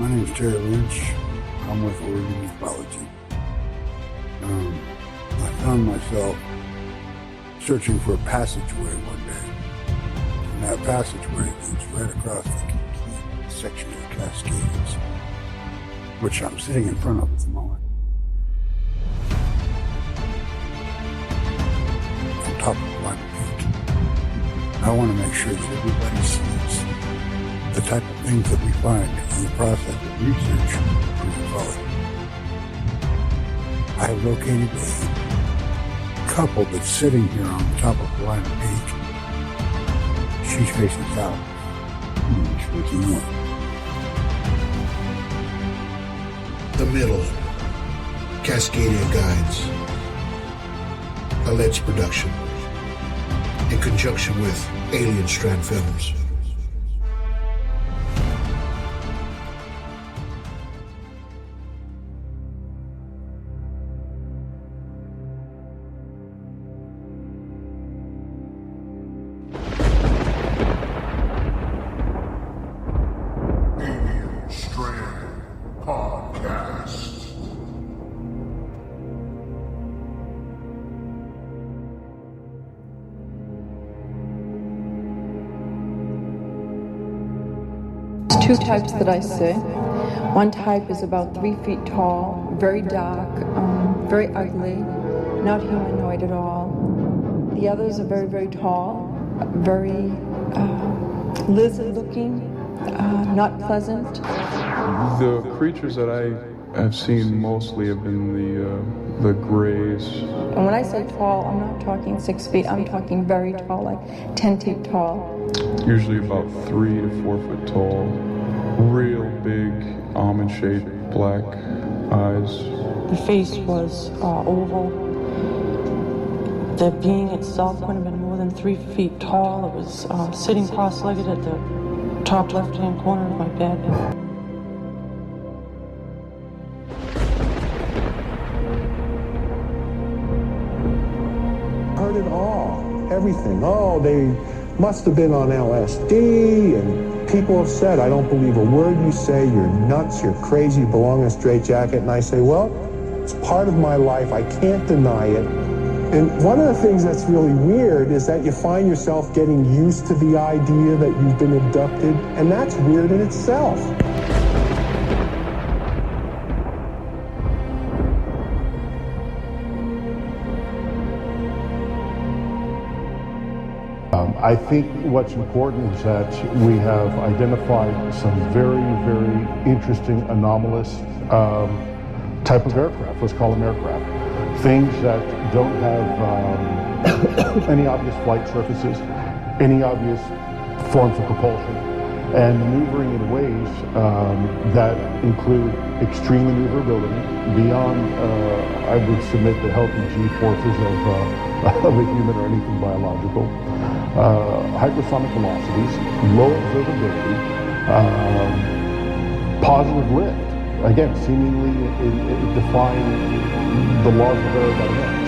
My name's Terry Lynch. I'm with Oregon Ufology. I found myself searching for a passageway one day. And that passageway leads right across the complete section of the Cascades, which I'm sitting in front of at the moment. On top of Lime Peak. I want to make sure that everybody sees the type of things that we find in the process of research for ufology. I have located a couple that's sitting here on the top of Lime Peak. She's facing south. He's facing north. The Middle, Cascadia Guides, alleged production, in conjunction with Alien Strand Films. Alien Strand Podcast. Two types that I see. One type is about 3 feet tall, very dark, very ugly, not humanoid at all. The others are very, very tall, very lizard-looking, not pleasant. The creatures that I have seen mostly have been the grays. And when I say tall, I'm not talking 6 feet, I'm talking very tall, like 10 feet tall. Usually about 3 to 4 foot tall. Real big, almond-shaped, black eyes. The face was oval. The being itself couldn't have been more than 3 feet tall. It was sitting cross-legged at the top left-hand corner of my bed. Heard it all, everything. Oh, they must have been on LSD, and people have said, I don't believe a word you say, you're nuts, you're crazy, you belong in a straitjacket. And I say, well, it's part of my life, I can't deny it. And one of the things that's really weird is that you find yourself getting used to the idea that you've been abducted, and that's weird in itself. I think what's important is that we have identified some very, very interesting anomalous type of aircraft. Let's call them aircraft. Things that don't have any obvious flight surfaces, any obvious forms of propulsion, and maneuvering in ways that include extreme maneuverability beyond, I would submit, the healthy G-forces of a human or anything biological. Hypersonic velocities, low observability, positive lift. Again, seemingly defying the laws of aerodynamics.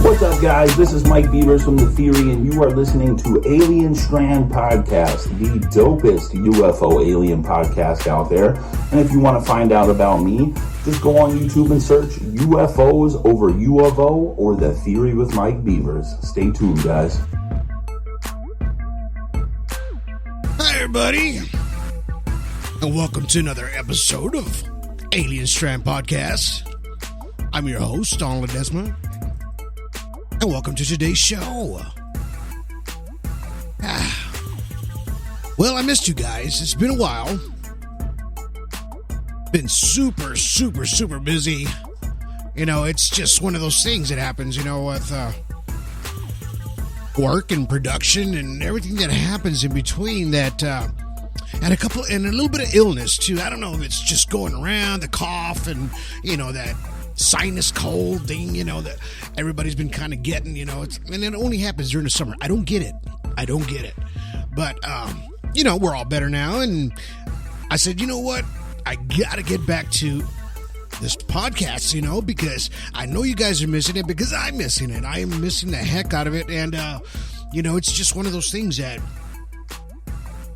What's up, guys? This is Mike Beavers from The Theory, and you are listening to Alien Strand Podcast, the dopest UFO alien podcast out there. And if you want to find out about me, just go on YouTube and search UFOs over UFO or The Theory with Mike Beavers. Stay tuned, guys. Hi, everybody, and welcome to another episode of Alien Strand Podcast. I'm your host, Don Ledesma, and welcome to today's show. Well, I missed you guys. It's been a while. Been super busy. It's just one of those things that happens, with work and production and everything that happens in between that, and a little bit of illness too. I don't know if it's just going around, the cough and, that sinus cold thing, that everybody's been kind of getting, and it only happens during the summer. I don't get it. But, we're all better now. And I said, you know what? I got to get back to this podcast, because I know you guys are missing it, because I'm missing it. I am missing the heck out of it. And, it's just one of those things that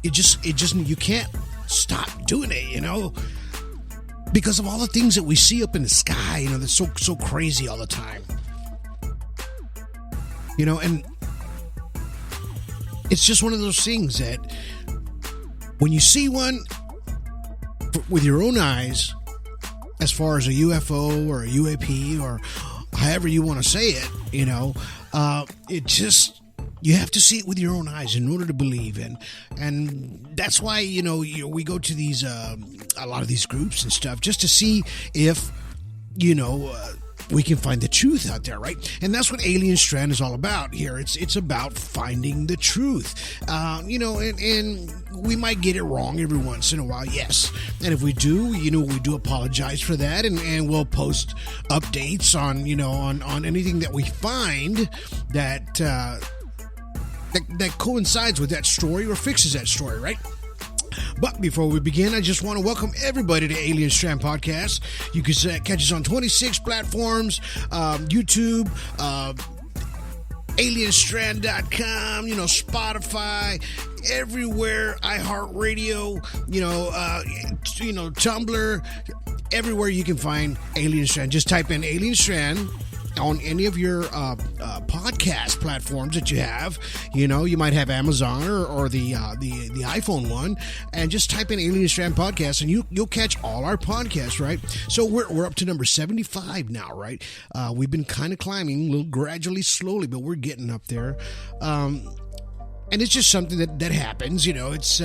you can't stop doing it, because of all the things that we see up in the sky, that's so crazy all the time, and it's just one of those things that when you see one with your own eyes, as far as a UFO or a UAP or however you want to say it, it just, you have to see it with your own eyes in order to believe in. And that's why, we go to these, a lot of these groups and stuff just to see if, we can find the truth out there, right? And that's what Alien Strand is all about here. It's about finding the truth, and we might get it wrong every once in a while, yes. And if we do, we do apologize for that, and we'll post updates on, on anything that we find that coincides with that story or fixes that story, right? But before we begin, I just want to welcome everybody to Alien Strand Podcast. You can catch us on 26 platforms, YouTube, alienstrand.com, Spotify, everywhere, iHeartRadio, Tumblr, everywhere you can find Alien Strand. Just type in Alien Strand on any of your podcast platforms that you have. You might have Amazon or the iPhone one, and just type in Alien Strand Podcast and you'll catch all our podcasts, right? So we're up to number 75 now, right? We've been kind of climbing a little gradually, slowly, but we're getting up there. And it's just something that happens, it's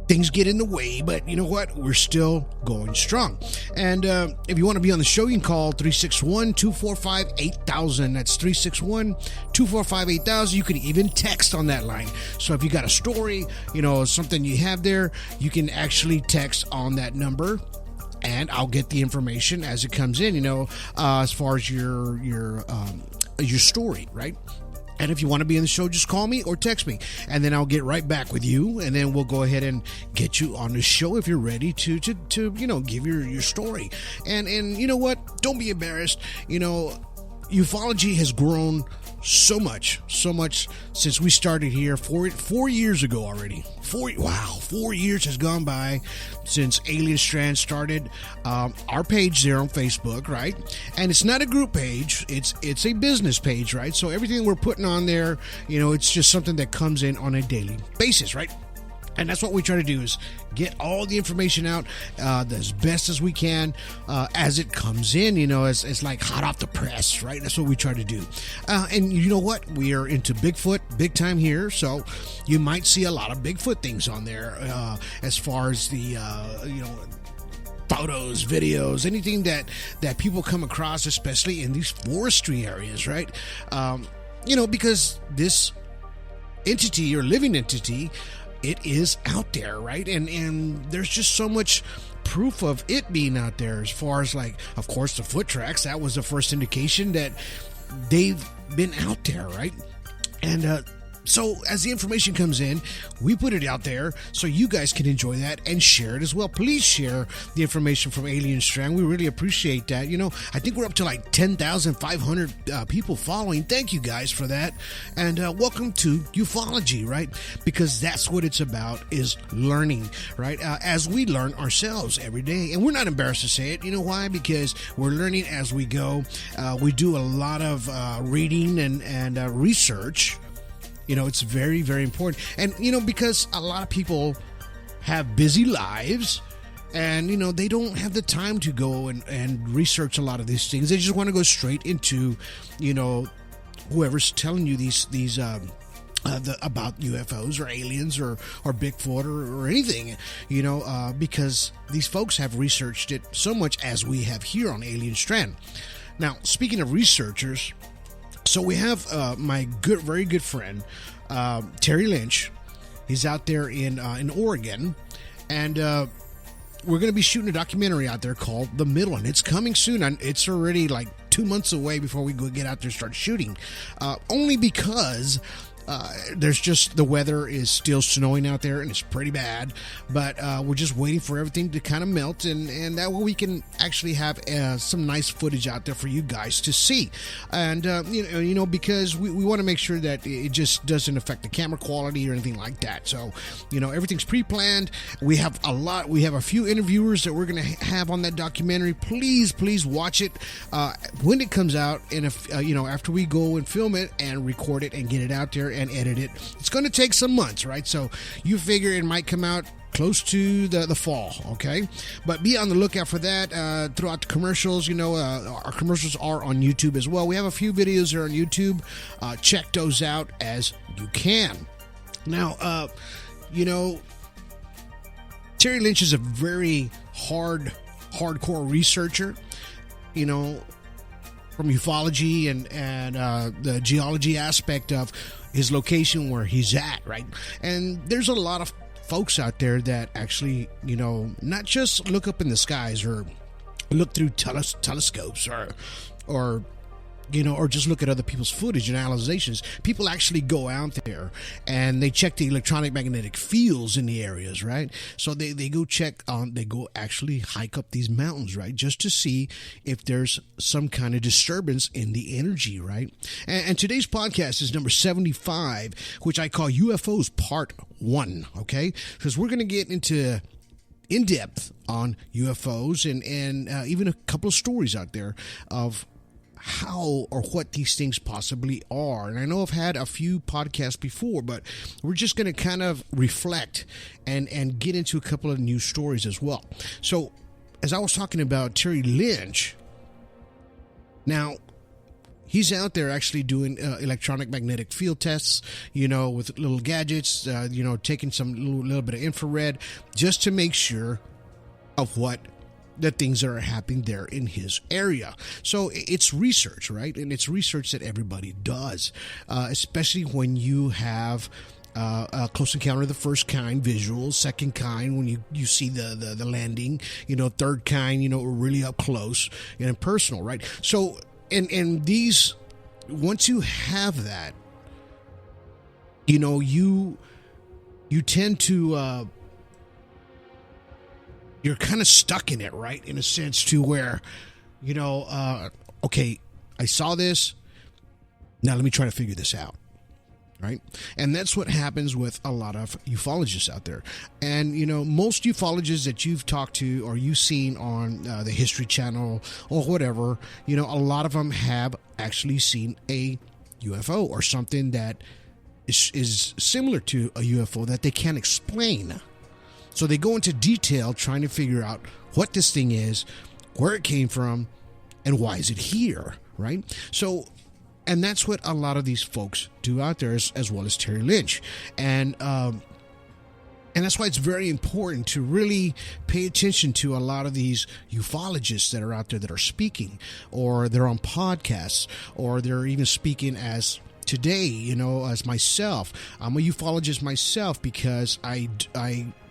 things get in the way, but you know what? We're still going strong. And if you want to be on the show, you can call 361-245-8000. That's 361-245-8000. You can even text on that line. So if you got a story, something you have there, you can actually text on that number, and I'll get the information as it comes in, as far as your story, right? And if you want to be in the show, just call me or text me, and then I'll get right back with you, and then we'll go ahead and get you on the show if you're ready to give your story. And you know what? Don't be embarrassed. Ufology has grown so much since we started here 4 years ago already. 4 years has gone by since Alien Strand started our page there on Facebook, right? And it's not a group page, it's a business page, right? So everything we're putting on there, it's just something that comes in on a daily basis, right? And that's what we try to do, is get all the information out as best as we can as it comes in, it's like hot off the press, right? That's what we try to do. And you know what? We are into Bigfoot big time here, so you might see a lot of Bigfoot things on there as far as the, photos, videos, anything that people come across, especially in these forestry areas, right? Because this entity or living entity, it is out there, right? And there's just so much proof of it being out there, as far as, like, of course, the foot tracks. That was the first indication that they've been out there, right? And so as the information comes in, we put it out there so you guys can enjoy that and share it as well. Please share the information from Alien Strand. We really appreciate that. I think we're up to like 10,500 people following. Thank you guys for that. And welcome to ufology, right? Because that's what it's about, is learning, right? As we learn ourselves every day. And we're not embarrassed to say it. You know why? Because we're learning as we go. We do a lot of reading and research. It's very, very important. And, because a lot of people have busy lives and, they don't have the time to go and research a lot of these things. They just want to go straight into, whoever's telling you these about UFOs or aliens or Bigfoot or anything, because these folks have researched it so much as we have here on Alien Strand. Now, speaking of researchers, so we have my very good friend, Terry Lynch. He's out there in Oregon, and we're going to be shooting a documentary out there called The Middle, and it's coming soon. And it's already like 2 months away before we go get out there and start shooting, only because there's just the weather is still snowing out there and it's pretty bad, but we're just waiting for everything to kind of melt, and that way we can actually have some nice footage out there for you guys to see. And because we want to make sure that it just doesn't affect the camera quality or anything like that. So everything's pre-planned. We have a few interviewers that we're going to have on that documentary. Please watch it when it comes out, and if after we go and film it and record it and get it out there and edit it. It's going to take some months, right? So you figure it might come out close to the fall, okay? But be on the lookout for that throughout the commercials. Our commercials are on YouTube as well. We have a few videos there on YouTube. Check those out as you can. Now, Terry Lynch is a very hardcore researcher, from ufology and the geology aspect of his location where he's at, right? And there's a lot of folks out there that actually, not just look up in the skies or look through telescopes or just look at other people's footage and analyzations. People actually go out there and they check the electronic magnetic fields in the areas, right? So they go actually hike up these mountains, right? Just to see if there's some kind of disturbance in the energy, right? And today's podcast is number 75, which I call UFOs Part-1, okay? Because we're going to get into in depth on UFOs and even a couple of stories out there of how or what these things possibly are. And I know I've had a few podcasts before, but we're just going to kind of reflect and get into a couple of new stories as well. So as I was talking about Terry Lynch, now he's out there actually doing electronic magnetic field tests, with little gadgets, taking some little bit of infrared just to make sure of what the things that are happening there in his area. So it's research, right? And it's research that everybody does, especially when you have a close encounter of the first kind visuals, second kind when you see the landing, third kind, really up close and personal, right? So and these, once you have that, you tend to you're kind of stuck in it, right? In a sense to where, okay, I saw this. Now let me try to figure this out, right? And that's what happens with a lot of ufologists out there. And, most ufologists that you've talked to or you've seen on the History Channel or whatever, a lot of them have actually seen a UFO or something that is similar to a UFO that they can't explain. So they go into detail trying to figure out what this thing is, where it came from, and why is it here, right? So, and that's what a lot of these folks do out there, as well as Terry Lynch. And that's why it's very important to really pay attention to a lot of these ufologists that are out there that are speaking, or they're on podcasts, or they're even speaking as today, as myself. I'm a ufologist myself because I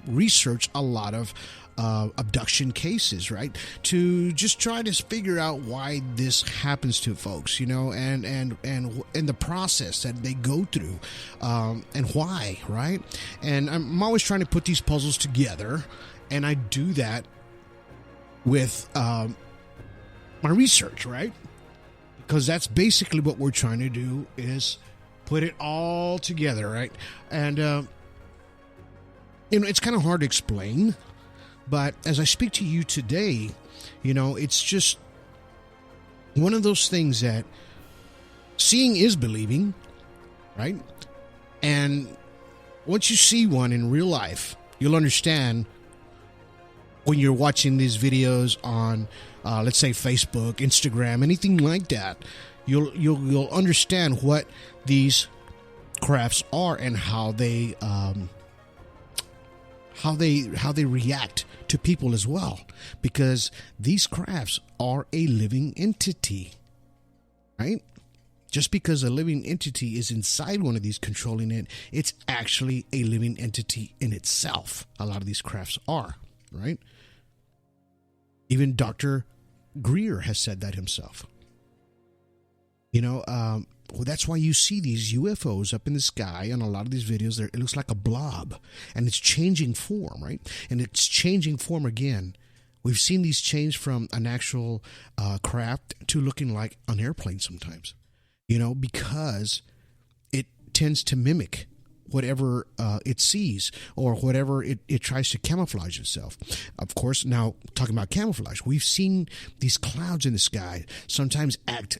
research a lot of abduction cases, right? To just try to figure out why this happens to folks, and the process that they go through, and why, right? And I'm always trying to put these puzzles together, and I do that with my research, right? Because that's basically what we're trying to do, is put it all together, right? And it's kind of hard to explain, but as I speak to you today, it's just one of those things that seeing is believing, right? And once you see one in real life, you'll understand when you're watching these videos on, let's say, Facebook, Instagram, anything like that. You'll understand what these crafts are and how they react to people as well, because these crafts are a living entity, right? Just because a living entity is inside one of these controlling it, it's actually a living entity in itself. A lot of these crafts are, right? Even Dr. Greer has said that himself. Well, that's why you see these UFOs up in the sky on a lot of these videos. It looks like a blob, and it's changing form, right? And it's changing form again. We've seen these change from an actual craft to looking like an airplane sometimes, because it tends to mimic whatever it sees or whatever it tries to camouflage itself. Of course, now talking about camouflage, we've seen these clouds in the sky sometimes act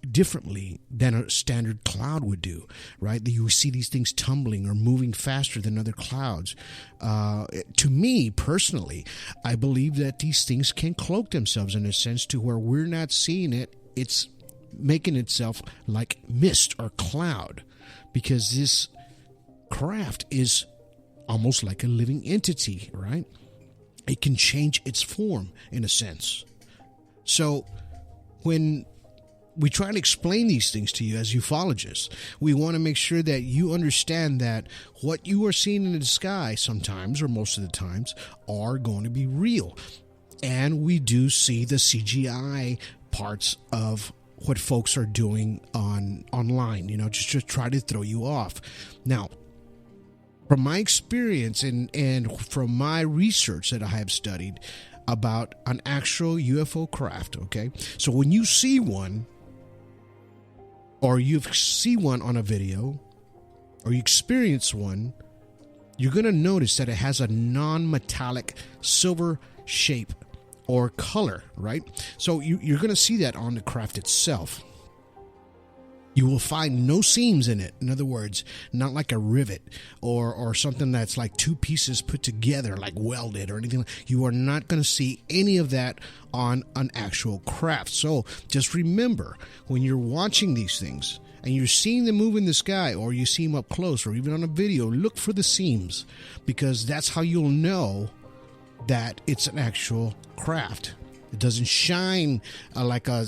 differently than a standard cloud would do, right? You see these things tumbling or moving faster than other clouds. To me, personally, I believe that these things can cloak themselves in a sense to where we're not seeing it. It's making itself like mist or cloud, because this craft is almost like a living entity, right? It can change its form in a sense. So when we try to explain these things to you as ufologists, we want to make sure that you understand that what you are seeing in the sky sometimes, or most of the times, are going to be real. And we do see the CGI parts of what folks are doing online, just to try to throw you off. Now, from my experience and from my research that I have studied about an actual UFO craft, okay? So when you see one, or you see one on a video, or you experience one, you're going to notice that it has a non-metallic silver shape or color, right? So you're going to see that on the craft itself. You will find no seams in it. In other words, not like a rivet or something that's like two pieces put together, like welded or anything. You are not going to see any of that on an actual craft. So just remember, when you're watching these things and you're seeing them move in the sky, or you see them up close, or even on a video, look for the seams, because that's how you'll know that it's an actual craft. It doesn't shine like a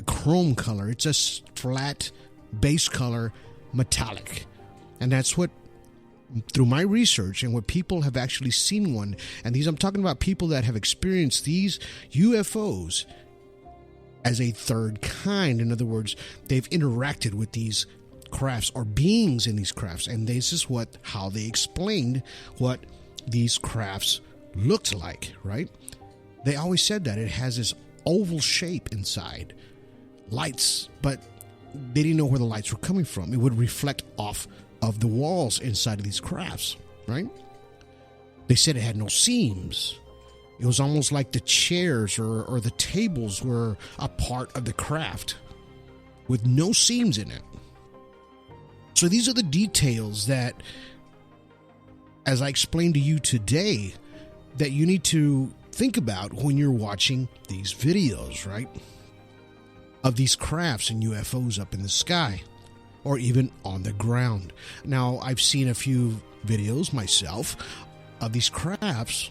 chrome color. It's a flat base color, metallic. And that's what, through my research and what people have actually seen one, and these, I'm talking about people that have experienced these UFOs as a third kind. In other words, they've interacted with these crafts or beings in these crafts, and this is how they explained what these crafts looked like, right? They always said that it has this oval shape inside, lights, but they didn't know where the lights were coming from. It would reflect off of the walls inside of these crafts, right? They said it had no seams. It was almost like the chairs or the tables were a part of the craft with no seams in it. So these are the details that, as I explained to you today, that you need to think about when you're watching these videos, right? Of these crafts and UFOs up in the sky, or even on the ground. Now, I've seen a few videos myself of these crafts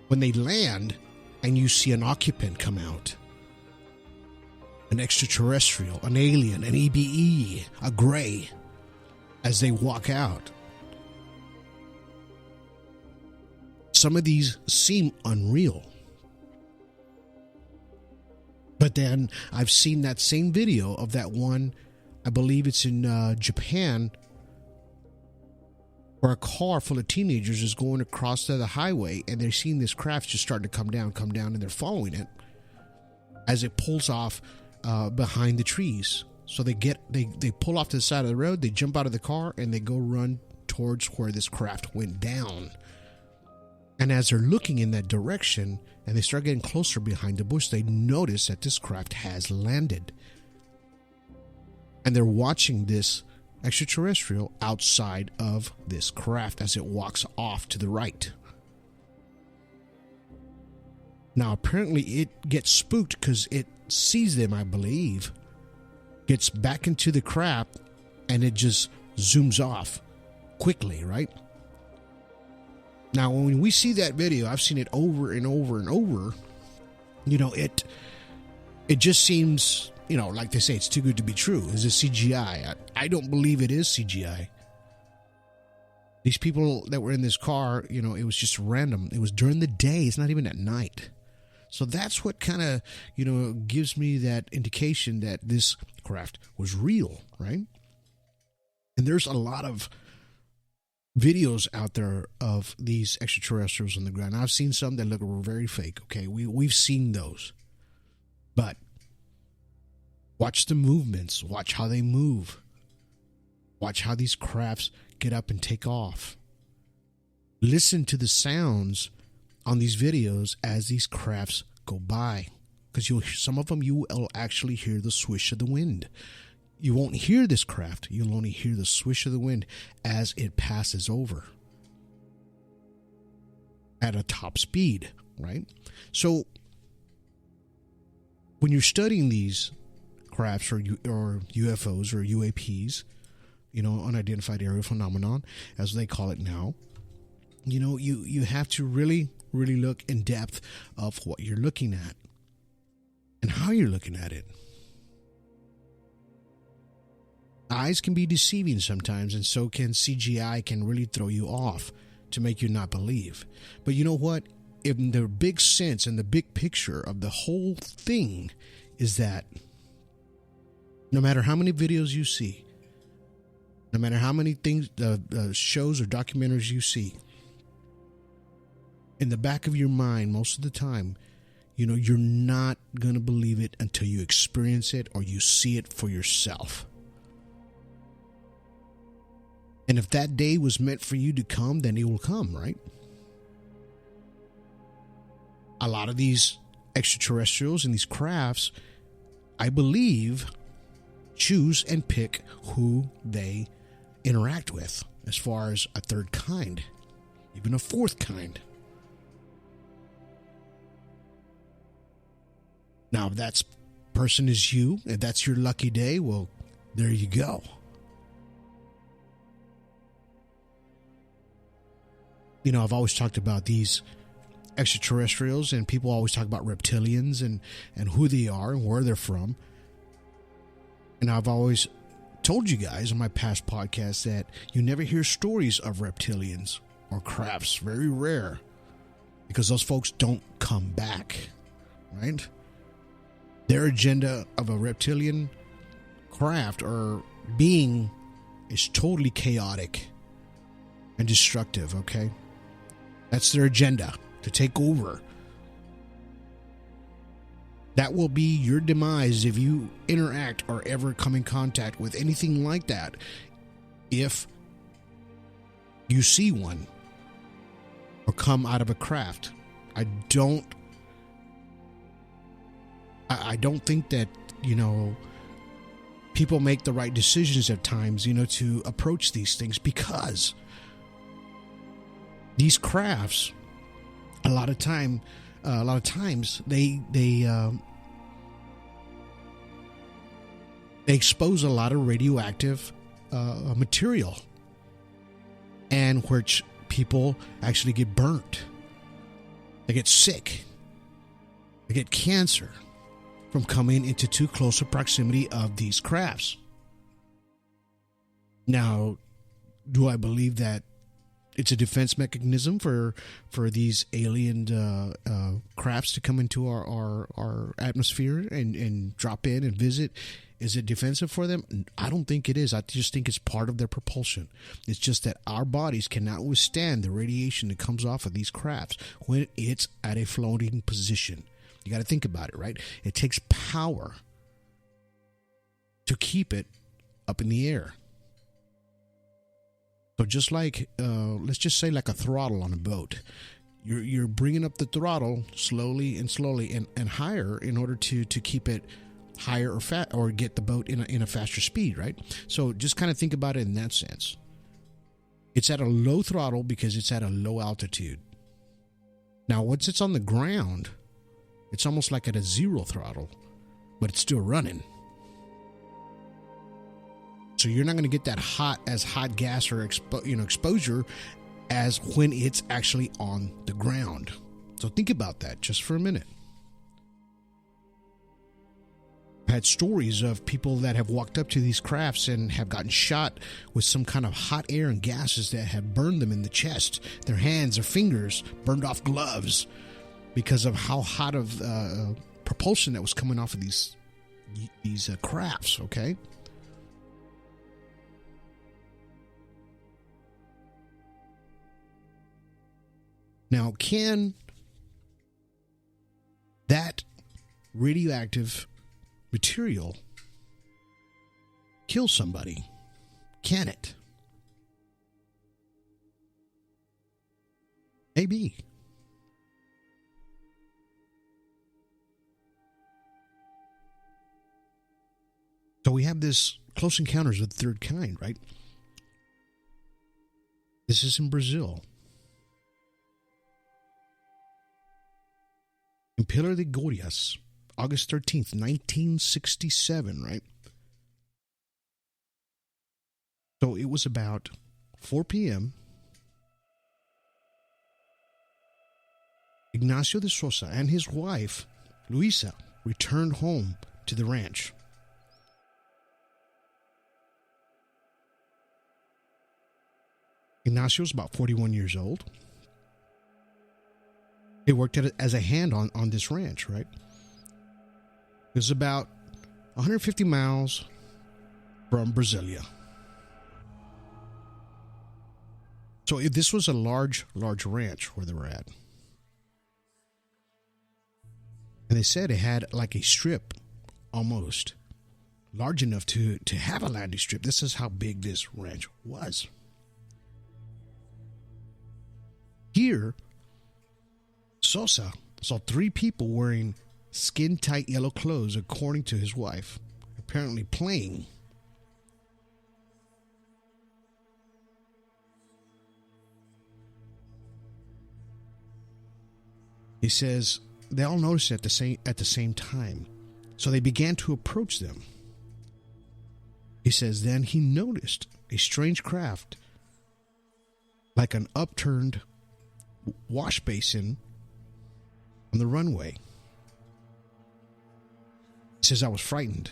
when they land and you see an occupant come out. An extraterrestrial, an alien, an EBE, a gray, as they walk out. Some of these seem unreal. But then I've seen that same video of that one, I believe it's in Japan, where a car full of teenagers is going across the highway, and they're seeing this craft just starting to come down, and they're following it as it pulls off behind the trees. So they pull off to the side of the road, they jump out of the car, and they go run towards where this craft went down. And as they're looking in that direction and they start getting closer behind the bush, they notice that this craft has landed. And they're watching this extraterrestrial outside of this craft as it walks off to the right. Now, apparently it gets spooked because it sees them, I believe, gets back into the craft, and it just zooms off quickly, right? Now, when we see that video, I've seen it over and over and over. It just seems, like they say, it's too good to be true. Is it CGI? I don't believe it is CGI. These people that were in this car, it was just random. It was during the day. It's not even at night. So that's what kind of, gives me that indication that this craft was real, right? And there's a lot of videos out there of these extraterrestrials on the ground. I've seen some that look very fake, okay? We've seen those. But watch the movements. Watch how they move. Watch how these crafts get up and take off. Listen to the sounds on these videos as these crafts go by, because some of them you will actually hear the swish of the wind. You won't hear this craft. You'll only hear the swish of the wind as it passes over at a top speed, right? So when you're studying these crafts or UFOs or UAPs, unidentified aerial phenomenon, as they call it now, you have to really, really look in depth of what you're looking at and how you're looking at it. Eyes can be deceiving sometimes, and so can CGI, can really throw you off to make you not believe. But you know what? In the big sense and the big picture of the whole thing is that no matter how many videos you see, no matter how many things, shows or documentaries you see, in the back of your mind, most of the time, you're not going to believe it until you experience it or you see it for yourself. And if that day was meant for you to come, then it will come, right? A lot of these extraterrestrials and these crafts, I believe, choose and pick who they interact with, as far as a third kind, even a fourth kind. Now, if that person is you, if that's your lucky day, well, there you go. I've always talked about these extraterrestrials, and people always talk about reptilians and who they are and where they're from. And I've always told you guys on my past podcasts that you never hear stories of reptilians or crafts. Very rare, because those folks don't come back, right? Their agenda of a reptilian craft or being is totally chaotic and destructive, okay? That's their agenda, to take over. That will be your demise if you interact or ever come in contact with anything like that. If you see one or come out of a craft, I don't think that, people make the right decisions at times, to approach these things, because these crafts, a lot of times they expose a lot of radioactive material, and which people actually get burnt. They get sick. They get cancer from coming into too close a proximity of these crafts. Now, do I believe that it's a defense mechanism for these alien crafts to come into our atmosphere and drop in and visit? Is it defensive for them? I don't think it is. I just think it's part of their propulsion. It's just that our bodies cannot withstand the radiation that comes off of these crafts when it's at a floating position. You got to think about it, right? It takes power to keep it up in the air. So just like, let's just say like a throttle on a boat. You're bringing up the throttle slowly and higher in order to keep it higher or get the boat in a faster speed, right? So just kind of think about it in that sense. It's at a low throttle because it's at a low altitude. Now, once it's on the ground, it's almost like at a zero throttle, but it's still running. So you're not going to get that hot gas or exposure as when it's actually on the ground. So think about that just for a minute. I've had stories of people that have walked up to these crafts and have gotten shot with some kind of hot air and gases that have burned them in the chest, their hands, their fingers, burned off gloves because of how hot of propulsion that was coming off of these crafts, okay? Now, can that radioactive material kill somebody? Can it? Maybe. So we have this close encounters of the third kind, right? This is in Brazil. In Pilar de Gorias, August 13th, 1967, right? So it was about 4 p.m. Ignacio de Sousa and his wife, Luisa, returned home to the ranch. Ignacio was about 41 years old. He worked as a hand on this ranch, right? It was about 150 miles from Brasilia. So this was a large ranch where they were at. And they said it had like a strip, almost, large enough to have a landing strip. This is how big this ranch was. Here, Sosa saw 3 people wearing skin-tight yellow clothes, according to his wife, apparently playing. He says they all noticed it at the same time, so they began to approach them. He says then he noticed a strange craft, like an upturned wash basin on the runway. He says, I was frightened.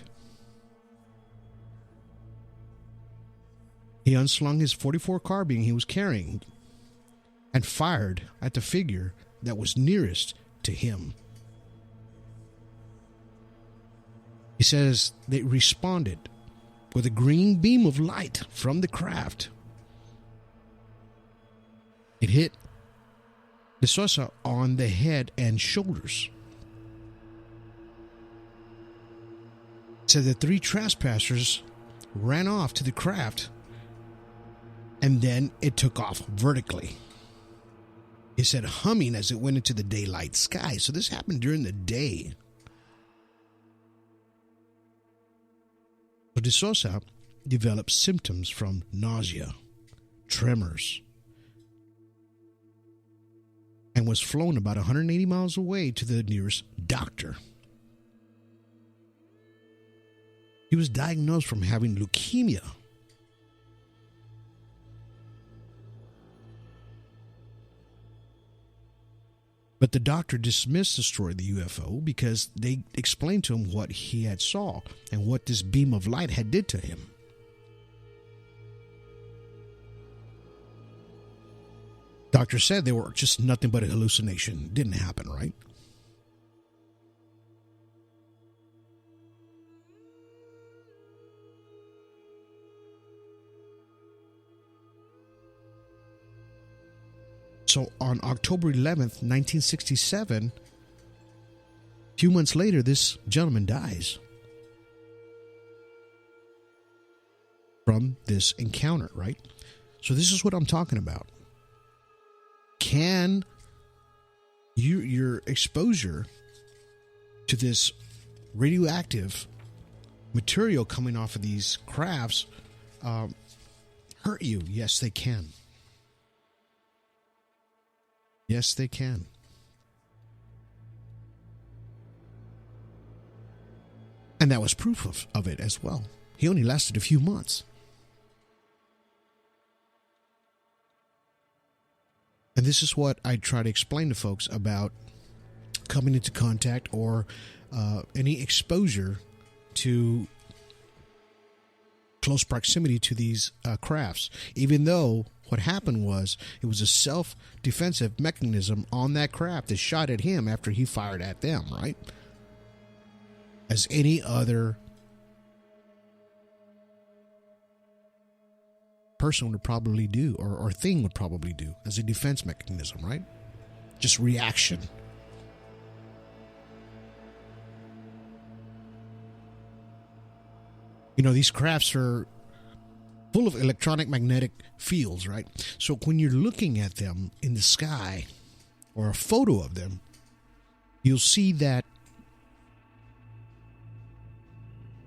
He unslung his .44 carbine he was carrying and fired at the figure that was nearest to him. He says they responded with a green beam of light from the craft. It hit De Sousa on the head and shoulders. So the 3 trespassers ran off to the craft, and then it took off vertically. He said humming as it went into the daylight sky. So this happened during the day. So De Sousa developed symptoms from nausea, tremors, and was flown about 180 miles away to the nearest doctor. He was diagnosed from having leukemia. But the doctor dismissed the story of the UFO because they explained to him what he had saw and what this beam of light had did to him. Doctor said they were just nothing but a hallucination. Didn't happen, right? So on October 11th, 1967, a few months later, this gentleman dies from this encounter, right? So this is what I'm talking about. Can your exposure to this radioactive material coming off of these crafts hurt you? Yes, they can. Yes, they can. And that was proof of it as well. He only lasted a few months. And this is what I try to explain to folks about coming into contact or any exposure to close proximity to these crafts, even though what happened was it was a self-defensive mechanism on that craft that shot at him after he fired at them, right? As any other person would probably do, or thing would probably do, as a defense mechanism, right? Just reaction. You know, these crafts are full of electronic magnetic fields, right? So when you're looking at them in the sky or a photo of them, you'll see that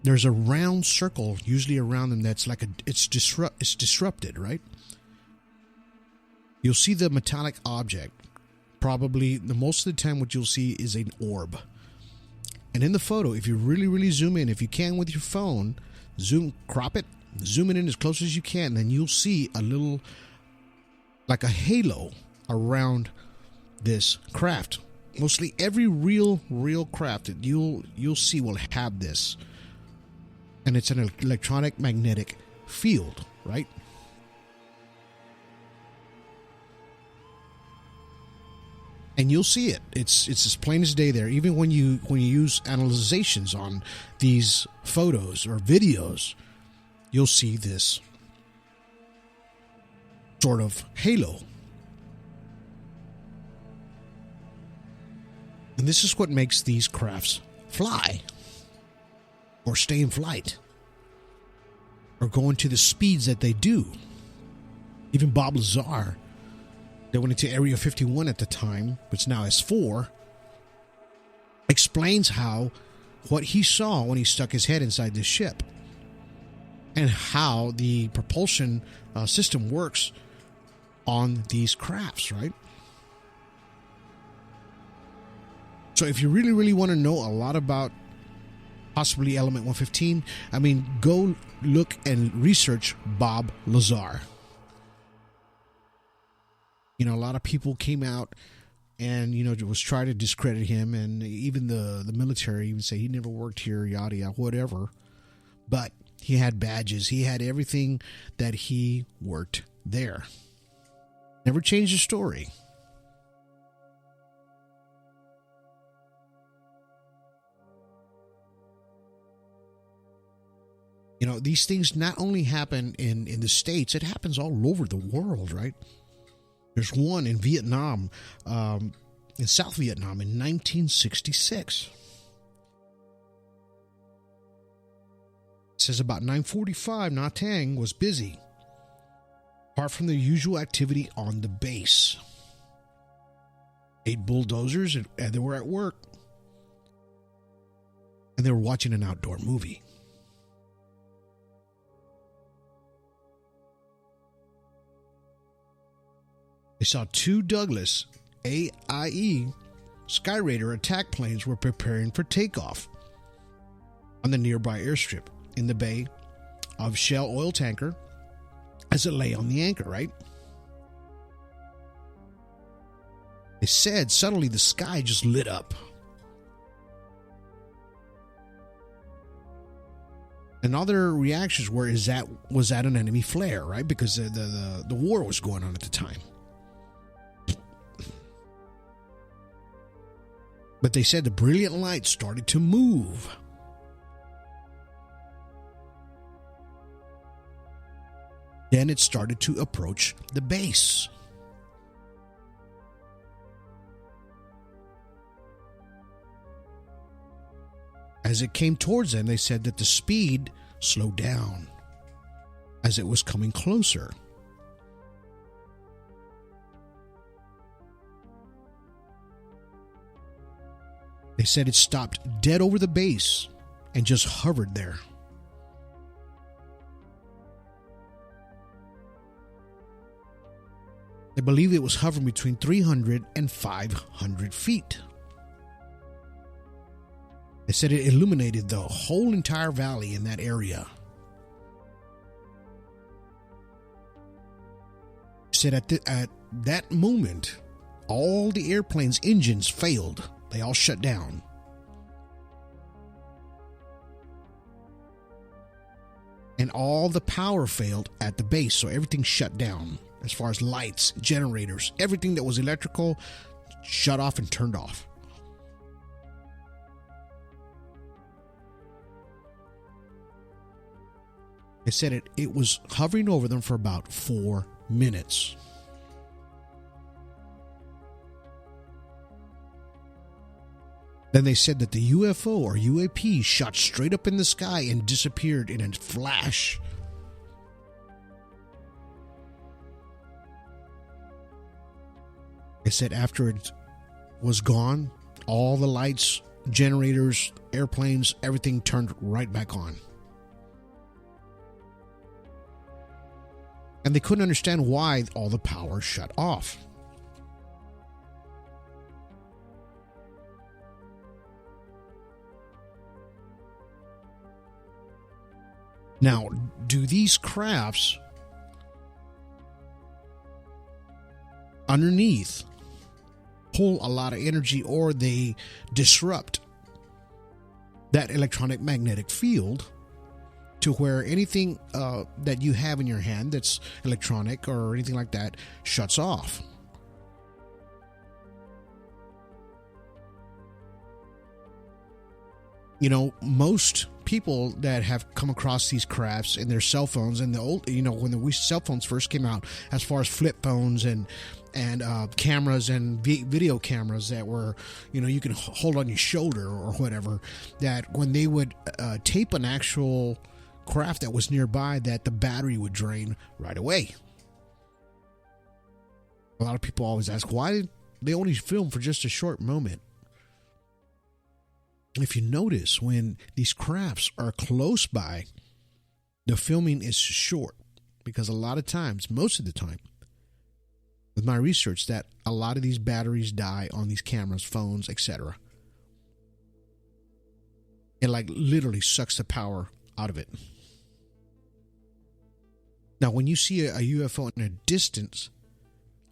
there's a round circle usually around them that's like it's disrupted, right? You'll see the metallic object. Probably the most of the time what you'll see is an orb. And in the photo, if you really zoom in, if you can with your phone, crop it, zoom it in as close as you can, then you'll see a little, like a halo around this craft. Mostly every real craft that you'll see will have this. And it's an electronic magnetic field, right? And you'll see it. It's as plain as day there. Even when you use analyzations on these photos or videos, you'll see this sort of halo. And this is what makes these crafts fly, or stay in flight, or go into the speeds that they do. Even Bob Lazar, that went into Area 51 at the time, which now is 4, explains how what he saw when he stuck his head inside the ship and how the propulsion system works on these crafts, right? So if you really want to know a lot about possibly Element 115, I mean, go look and research Bob Lazar. You know, a lot of people came out and, you know, was trying to discredit him, and even the military even say he never worked here, yada, yada, whatever. But he had badges. He had everything that he worked there. Never changed the story. You know, these things not only happen in the States, it happens all over the world, right? There's one in Vietnam, in South Vietnam in 1966. It says about 9:45, Nha Trang was busy, apart from the usual activity on the base. 8 bulldozers, and they were at work. And they were watching an outdoor movie. They saw 2 Douglas AIE Skyraider attack planes were preparing for takeoff on the nearby airstrip in the bay of Shell oil tanker as it lay on the anchor, right? They said suddenly the sky just lit up. And all their reactions were, was that an enemy flare, right? Because the war was going on at the time. But they said the brilliant light started to move. Then it started to approach the base. As it came towards them, they said that the speed slowed down as it was coming closer. They said it stopped dead over the base and just hovered there. They believe it was hovering between 300 and 500 feet. They said it illuminated the whole entire valley in that area. said at that moment, all the airplane's engines failed. They all shut down. And all the power failed at the base, so everything shut down. As far as lights, generators, everything that was electrical shut off and turned off. They said it was hovering over them for about 4 minutes. Then they said that the UFO or UAP shot straight up in the sky and disappeared in a flash. They said after it was gone, all the lights, generators, airplanes, everything turned right back on. And they couldn't understand why all the power shut off. Now, do these crafts underneath pull a lot of energy, or they disrupt that electronic magnetic field to where anything that you have in your hand that's electronic or anything like that shuts off? You know, most people that have come across these crafts in their cell phones, and the old, you know, when the cell phones first came out, as far as flip phones and cameras and video cameras that were, you know, you can hold on your shoulder or whatever, that when they would tape an actual craft that was nearby, that the battery would drain right away. A lot of people always ask, why did they only film for just a short moment? If you notice, when these crafts are close by, the filming is short, because a lot of times, most of the time, with my research, that a lot of these batteries die on these cameras, phones, etc. It like literally sucks the power out of it. Now, when you see a UFO in a distance,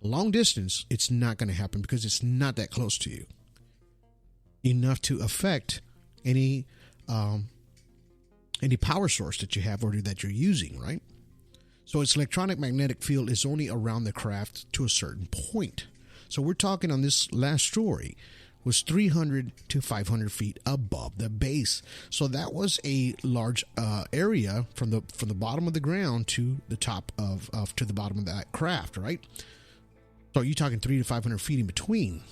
long distance, it's not going to happen because it's not that close to you enough to affect any power source that you have or that you're using, right? So its electronic magnetic field is only around the craft to a certain point. So we're talking on this last story was 300 to 500 feet above the base. So that was a large area from the bottom of the ground to the top of to the bottom of that craft, right? So you're talking 300 to 500 feet in between.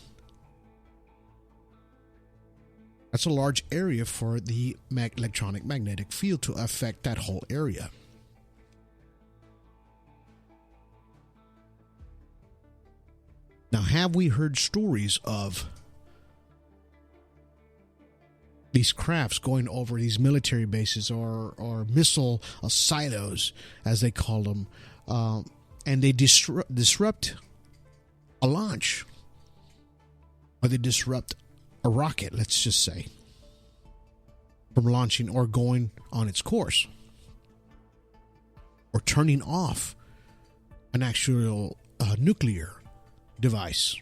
That's a large area for the electronic magnetic field to affect that whole area. Now, have we heard stories of these crafts going over these military bases or missile silos, as they call them, and they disrupt a launch, or they disrupt a rocket, let's just say, from launching or going on its course, or turning off an actual nuclear device?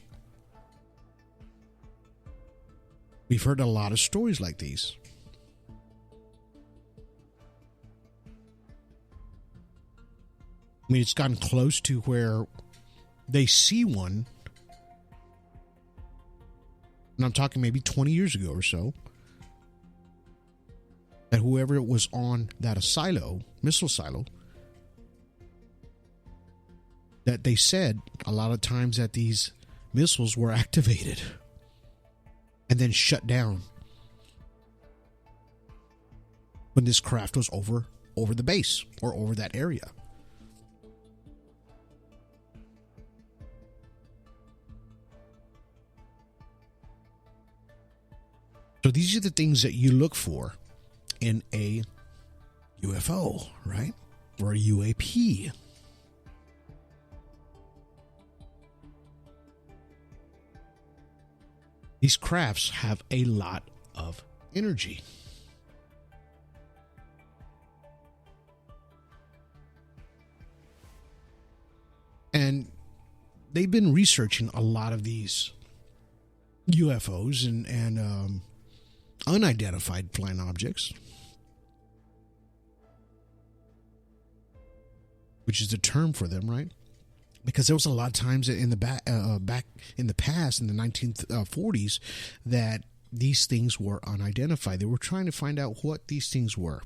We've heard a lot of stories like these. I mean, it's gotten close to where they see one, and I'm talking maybe 20 years ago or so, that whoever was on that silo, missile silo, that they said a lot of times that these missiles were activated and then shut down when this craft was over the base or over that area. So these are the things that you look for in a UFO, right? Or a UAP. These crafts have a lot of energy. And they've been researching a lot of these UFOs and unidentified flying objects, which is the term for them, right? Because there was a lot of times in the back in the past, in the 1940s, that these things were unidentified. They were trying to find out what these things were.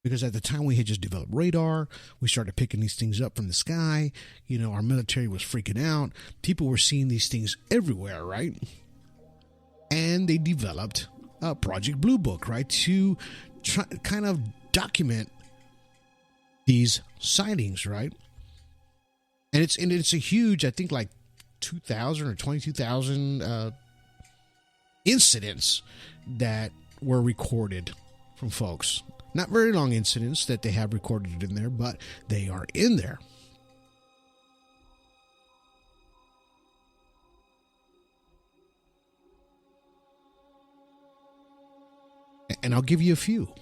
Because at the time we had just developed radar, we started picking these things up from the sky. You know, our military was freaking out. People were seeing these things everywhere, right? And they developed Project Blue Book, right, to kind of document these sightings, right? And it's a huge, I think, like 2,000 or 22,000 incidents that were recorded from folks. Not very long incidents that they have recorded in there, but they are in there. And I'll give you a few.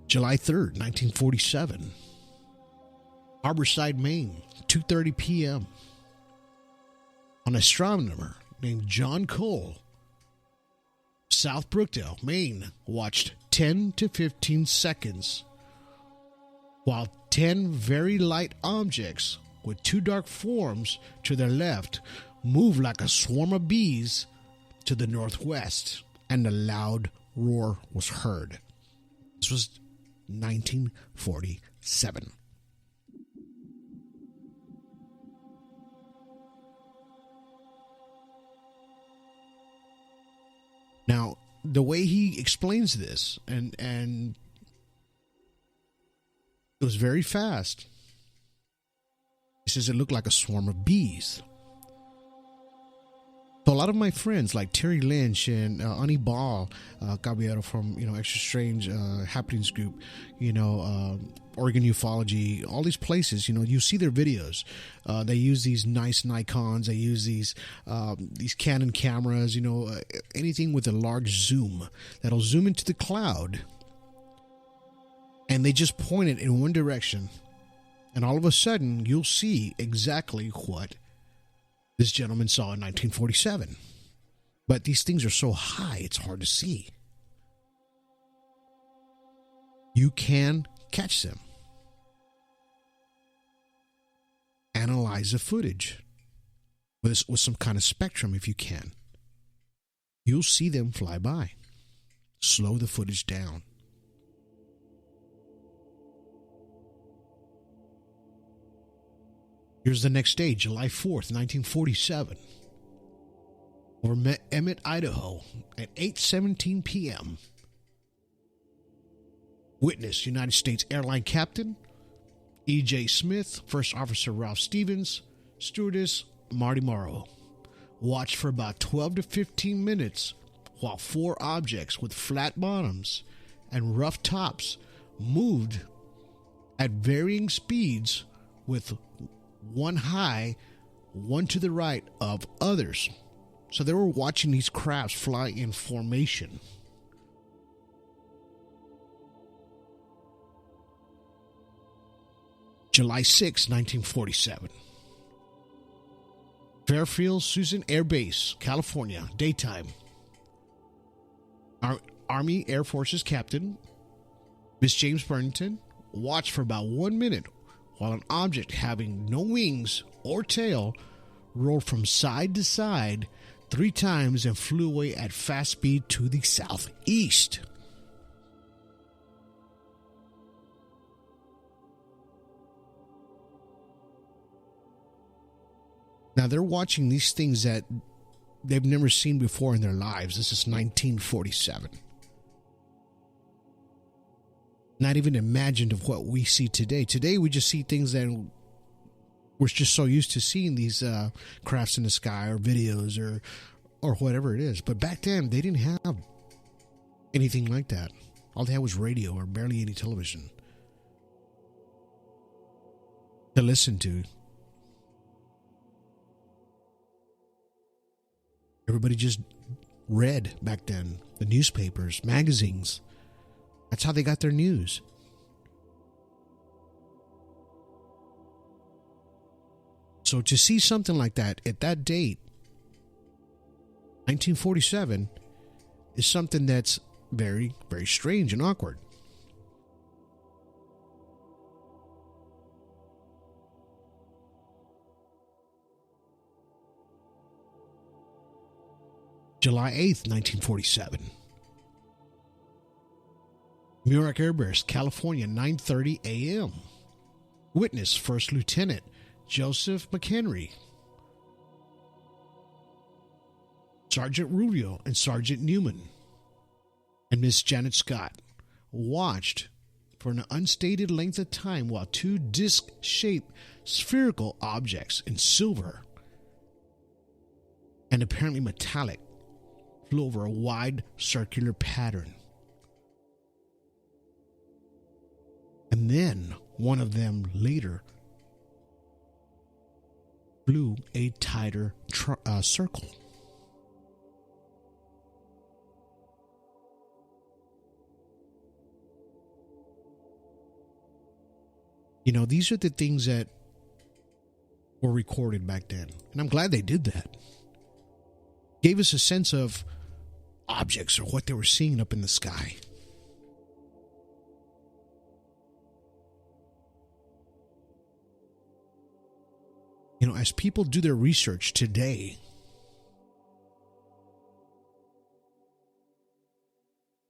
July 3rd, 1947. Harborside, Maine, 2:30 p.m. An astronomer named John Cole, South Brookdale, Maine, watched 10 to 15 seconds while 10 very light objects with two dark forms to their left moved like a swarm of bees to the northwest, and a loud roar was heard. This was 1947. Now, the way he explains this, and it was very fast. He says it looked like a swarm of bees. So a lot of my friends like Terry Lynch and Ani Ball, Caballero from Extra Strange Happenings Group, Oregon Ufology, all these places, you see their videos. They use these nice Nikons, they use these Canon cameras, anything with a large zoom that'll zoom into the cloud, and they just point it in one direction, and all of a sudden you'll see exactly what this gentleman saw in 1947. But these things are so high, it's hard to see. You can catch them. Analyze the footage with some kind of spectrum if you can. You'll see them fly by. Slow the footage down. Here's the next day, July 4th, 1947. Over Emmett, Idaho, at 8:17 p.m. Witness, United States Airline Captain E.J. Smith, First Officer Ralph Stevens, Stewardess Marty Morrow. Watched for about 12 to 15 minutes while four objects with flat bottoms and rough tops moved at varying speeds with one high, one to the right of others. So they were watching these crafts fly in formation. July 6, 1947. Fairfield Suisun Air Base, California, daytime. Army Air Forces Captain Miss James Burnington watched for about 1 minute while an object having no wings or tail rolled from side to side 3 times and flew away at fast speed to the southeast. Now they're watching these things that they've never seen before in their lives. This is 1947. Not even imagined of what we see today. Today we just see things that we're just so used to seeing, these crafts in the sky or videos or whatever it is. But back then they didn't have anything like that. All they had was radio or barely any television to listen to. Everybody just read back then. The newspapers, magazines. That's how they got their news. So to see something like that at that date, 1947, is something that's very, very strange and awkward. July 8th, 1947. Muroc Airbase, California, 9:30 a.m. Witness, First Lieutenant Joseph McHenry, Sergeant Rubio and Sergeant Newman, and Miss Janet Scott watched for an unstated length of time while two disc-shaped spherical objects in silver and apparently metallic flew over a wide circular pattern. And then one of them later flew a tighter circle. You know, these are the things that were recorded back then. And I'm glad they did that. Gave us a sense of objects or what they were seeing up in the sky. You know, as people do their research today,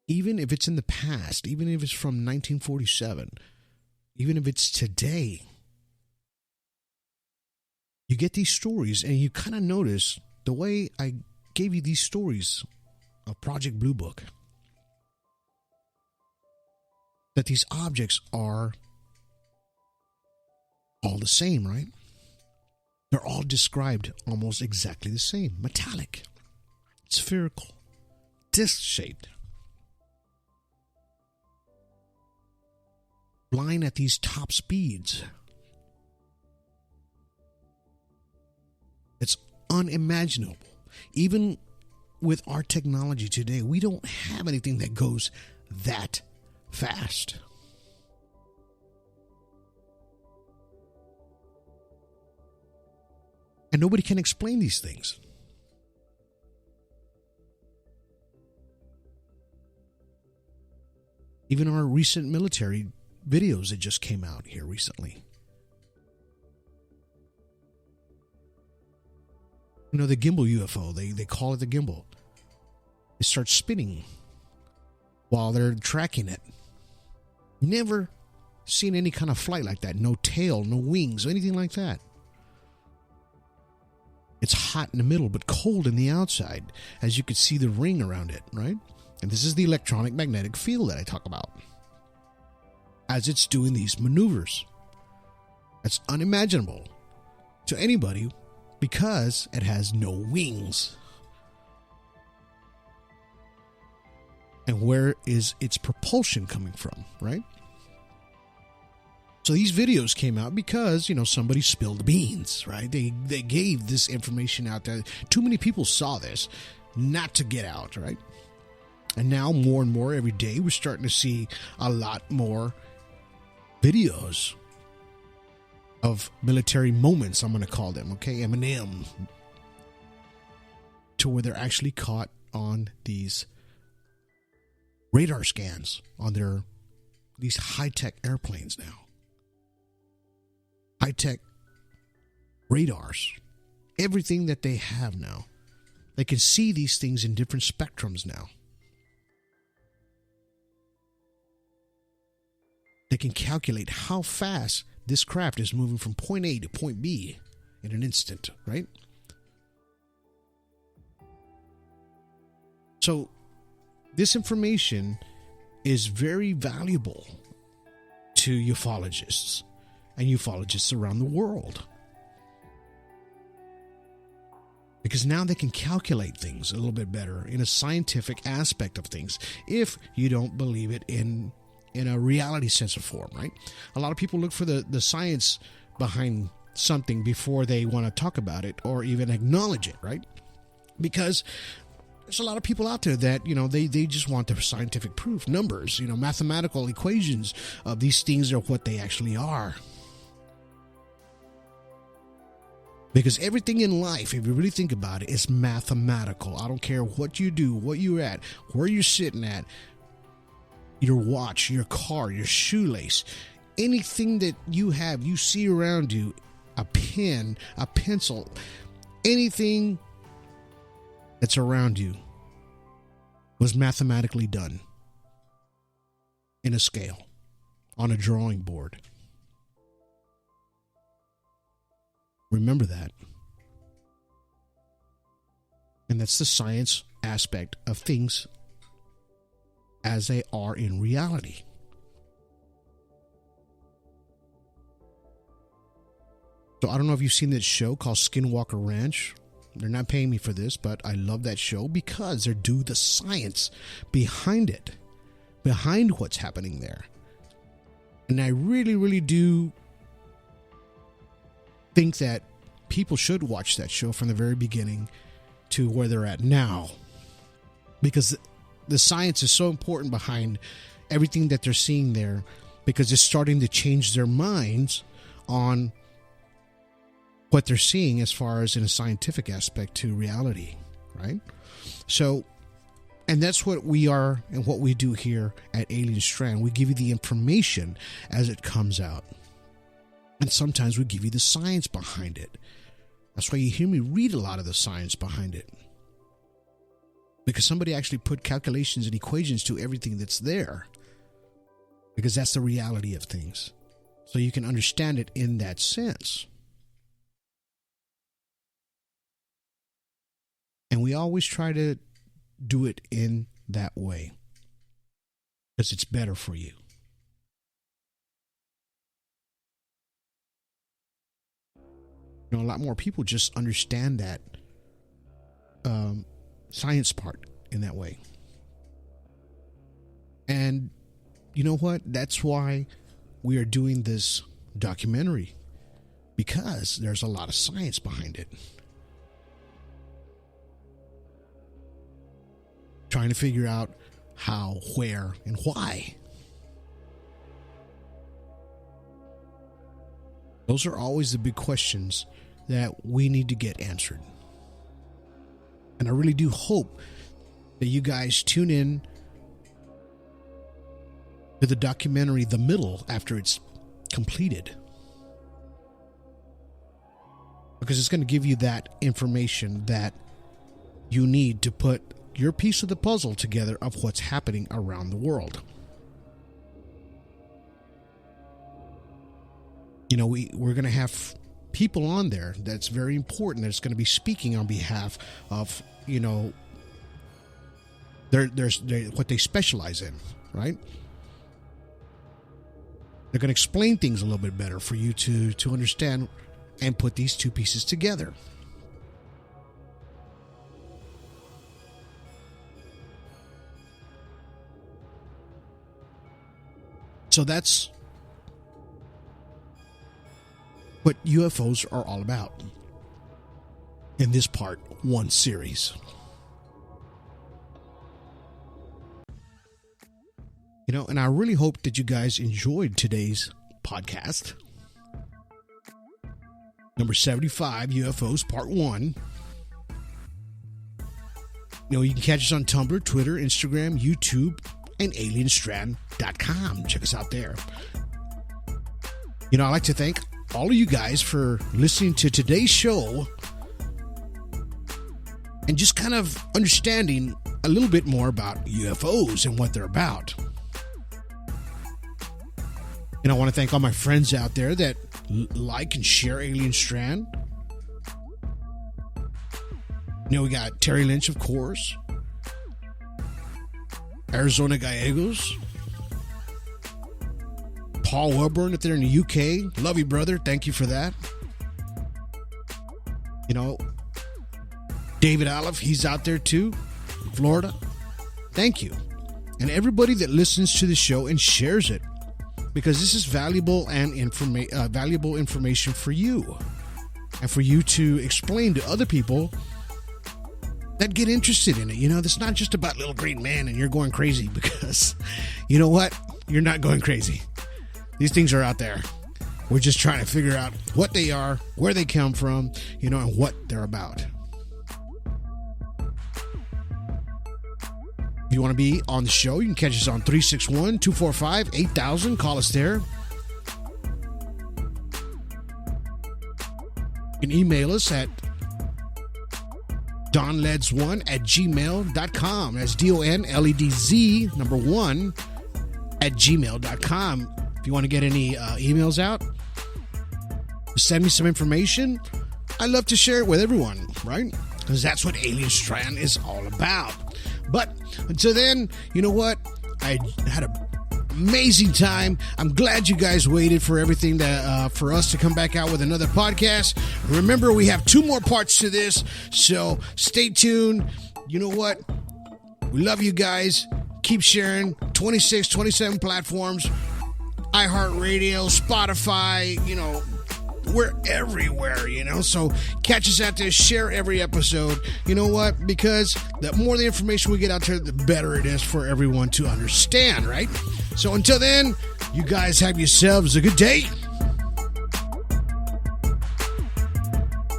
even if it's in the past, even if it's from 1947, even if it's today, you get these stories and you kind of notice the way I gave you these stories of Project Blue Book, that these objects are all the same, right? They're all described almost exactly the same. Metallic, spherical, disc-shaped. Flying at these top speeds. It's unimaginable. Even with our technology today, we don't have anything that goes that fast. And nobody can explain these things. Even our recent military videos that just came out here recently. You know, the gimbal UFO, they call it the gimbal. It starts spinning while they're tracking it. Never seen any kind of flight like that. No tail, no wings, anything like that. It's hot in the middle, but cold in the outside, as you could see the ring around it, right? And this is the electronic magnetic field that I talk about. As it's doing these maneuvers. That's unimaginable to anybody because it has no wings. And where is its propulsion coming from, right? So these videos came out because, you know, somebody spilled the beans, right? They gave this information out there. Too many people saw this not to get out, right? And now more and more every day, we're starting to see a lot more videos of military moments, I'm going to call them, okay? M&M. To where they're actually caught on these radar scans on these high-tech airplanes now. High-tech radars. Everything that they have now. They can see these things in different spectrums now. They can calculate how fast this craft is moving from point A to point B in an instant, right? So this information is very valuable to ufologists and ufologists around the world. Because now they can calculate things a little bit better in a scientific aspect of things if you don't believe it in a reality sense of form, right? A lot of people look for the science behind something before they want to talk about it or even acknowledge it, right? Because there's a lot of people out there that, you know, they just want the scientific proof, numbers, you know, mathematical equations of these things are what they actually are. Because everything in life, if you really think about it, is mathematical. I don't care what you do, what you're at, where you're sitting at, your watch, your car, your shoelace, anything that you have, you see around you, a pen, a pencil, anything that's around you was mathematically done in a scale, on a drawing board. Remember that. And that's the science aspect of things as they are in reality. So I don't know if you've seen this show called Skinwalker Ranch. They're not paying me for this, but I love that show because they do the science behind it, behind what's happening there. And I really, really do think that people should watch that show from the very beginning to where they're at now, because the science is so important behind everything that they're seeing there, because it's starting to change their minds on what they're seeing as far as in a scientific aspect to reality, right? So, and that's what we are and what we do here at Alien Strand. We give you the information as it comes out. And sometimes we give you the science behind it. That's why you hear me read a lot of the science behind it. Because somebody actually put calculations and equations to everything that's there. Because that's the reality of things. So you can understand it in that sense. And we always try to do it in that way. Because it's better for you. You know, a lot more people just understand that science part in that way. And you know what? That's why we are doing this documentary, because there's a lot of science behind it. Trying to figure out how, where, and why. Those are always the big questions that we need to get answered. And I really do hope that you guys tune in to the documentary The Middle after it's completed. Because it's going to give you that information that you need to put your piece of the puzzle together of what's happening around the world. You know, we're going to have people on there that's very important, that's going to be speaking on behalf of, you know, what they specialize in, right? They're going to explain things a little bit better for you to understand and put these two pieces together. So that's what UFOs are all about in this Part-1 series. You know, and I really hope that you guys enjoyed today's podcast. Number 75, UFOs Part-1. You know, you can catch us on Tumblr, Twitter, Instagram, YouTube, and alienstrand.com. Check us out there. You know, I'd like to thank all of you guys for listening to today's show and just kind of understanding a little bit more about UFOs and what they're about. And I want to thank all my friends out there that like and share Alien Strand. You know, we got Terry Lynch, of course. Arizona Gallegos. Paul Welburn up there in the UK. Love you, brother. Thank you for that. You know, David Olive, he's out there too, in Florida. Thank you. And everybody that listens to the show and shares it, because this is valuable and valuable information for you, and for you to explain to other people that get interested in it. You know, it's not just about Little Green Man and you're going crazy, because you know what? You're not going crazy. These things are out there. We're just trying to figure out what they are, where they come from, and what they're about. If you want to be on the show, you can catch us on 361-245-8000. Call us there. You can email us at donledz1@gmail.com. That's DONLEDZ 1 @gmail.com. If you want to get any emails out, send me some information. I love to share it with everyone, right? Because that's what Alien Strand is all about. But until then, you know what? I had an amazing time. I'm glad you guys waited for everything that for us to come back out with another podcast. Remember, we have 2 more parts to this, so stay tuned. You know what? We love you guys. Keep sharing. 26, 27 platforms. iHeartRadio, Spotify, we're everywhere, so catch us out there, share every episode. You know what? Because the more the information we get out there, the better it is for everyone to understand, right? So until then, you guys have yourselves a good day.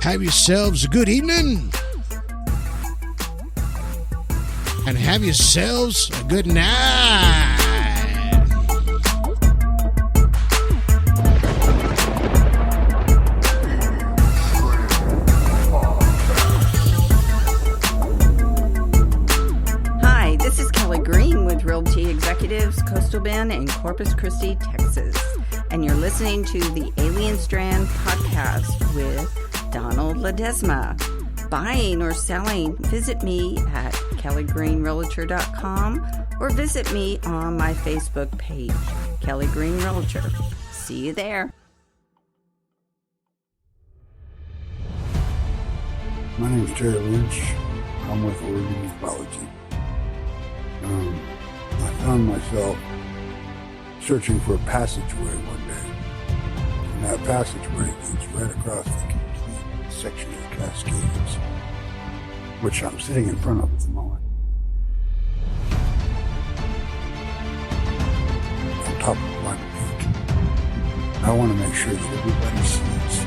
Have yourselves a good evening. And have yourselves a good night. Realty Executives, Coastal Bend, and Corpus Christi, Texas. And you're listening to the Alien Strand podcast with Donald Ledesma. Buying or selling, visit me at kellygreenrealtor.com or visit me on my Facebook page, Kelly Green Realtor. See you there. My name is Terry Lynch. I'm with Oregon Ufology. I found myself searching for a passageway one day. And that passageway leads right across the complete section of the Cascades, which I'm sitting in front of at the moment. On top of Blind Peak. I want to make sure that everybody sees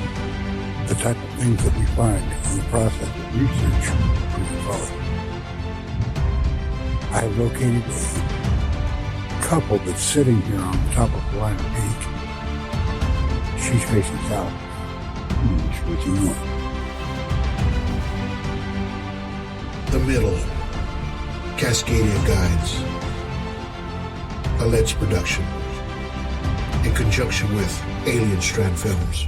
the type of things that we find in the process of research for ufology. I have located a couple that's sitting here on the top of Blind Peak. She's facing south. She's facing north. The Middle, Cascadia Guides, a Let's production, in conjunction with Alien Strand Films.